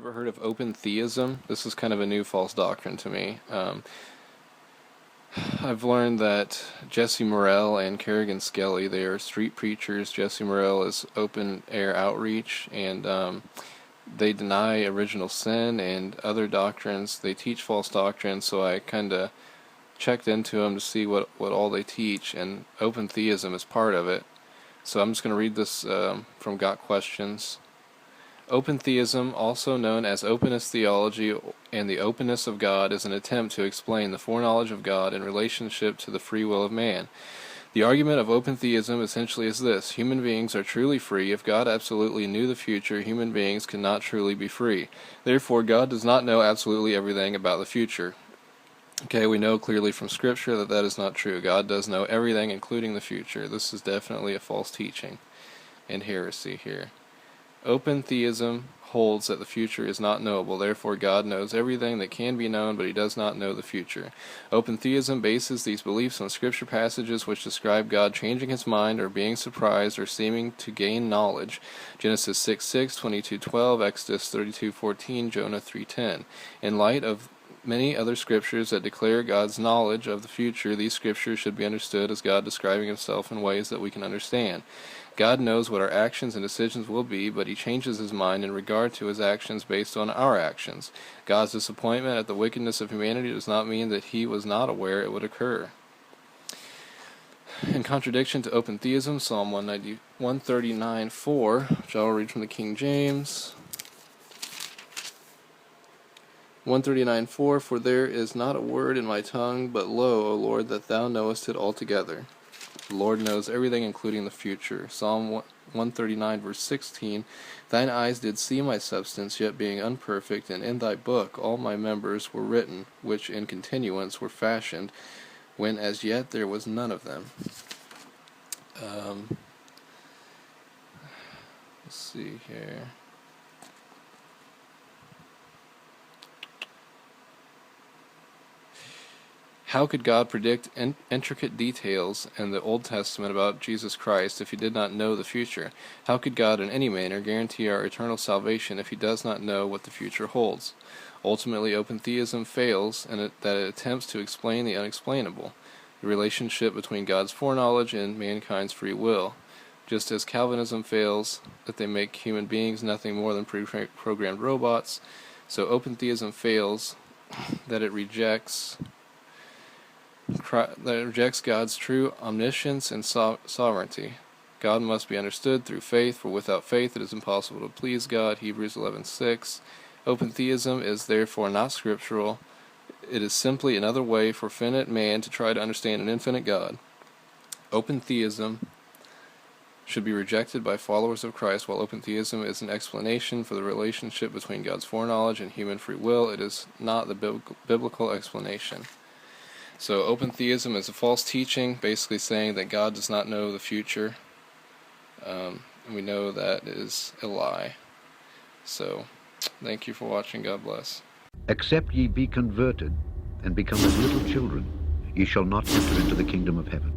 ever heard of open theism? This is kind of a new false doctrine to me. I've learned that Jesse Morrell and Kerrigan Skelly, they are street preachers. Jesse Morrell is open air outreach, and they deny original sin and other doctrines. They teach false doctrines, so I kind of checked into them to see what all they teach, and open theism is part of it. So I'm just going to read this from Got Questions. Open theism, also known as openness theology and the openness of God, is an attempt to explain the foreknowledge of God in relationship to the free will of man. The argument of open theism essentially is this: human beings are truly free. If God absolutely knew the future, human beings could not truly be free. Therefore, God does not know absolutely everything about the future. Okay, we know clearly from Scripture that that is not true. God does know everything, including the future. This is definitely a false teaching and heresy here. Open theism holds that the future is not knowable. Therefore, God knows everything that can be known, but he does not know the future. Open theism bases these beliefs on Scripture passages which describe God changing his mind or being surprised or seeming to gain knowledge. Genesis 6:6, 22:12, Exodus 32:14, Jonah 3:10. In light of many other scriptures that declare God's knowledge of the future, these scriptures should be understood as God describing himself in ways that we can understand. God knows what our actions and decisions will be, but he changes his mind in regard to his actions based on our actions. God's disappointment at the wickedness of humanity does not mean that he was not aware it would occur. In contradiction to open theism, Psalm 139:4, which I will read from the King James. 139:4, for there is not a word in my tongue, but lo, O Lord, that thou knowest it altogether. The Lord knows everything, including the future. Psalm 139, verse 16, thine eyes did see my substance, yet being unperfect, and in thy book all my members were written, which in continuance were fashioned, when as yet there was none of them. Let's see here. How could God predict intricate details in the Old Testament about Jesus Christ if he did not know the future? How could God in any manner guarantee our eternal salvation if he does not know what the future holds? Ultimately, open theism fails in that it attempts to explain the unexplainable, the relationship between God's foreknowledge and mankind's free will. Just as Calvinism fails that they make human beings nothing more than programmed robots, so open theism fails that it rejects God's true omniscience and sovereignty. God must be understood through faith, for without faith it is impossible to please God. Hebrews 11:6. Open theism is therefore not scriptural. It is simply another way for finite man to try to understand an infinite God. Open theism should be rejected by followers of Christ, while open theism is an explanation for the relationship between God's foreknowledge and human free will. It is not the biblical explanation. So open theism is a false teaching, basically saying that God does not know the future. And we know that is a lie. So, thank you for watching. God bless. Except ye be converted and become as little children, ye shall not enter into the kingdom of heaven.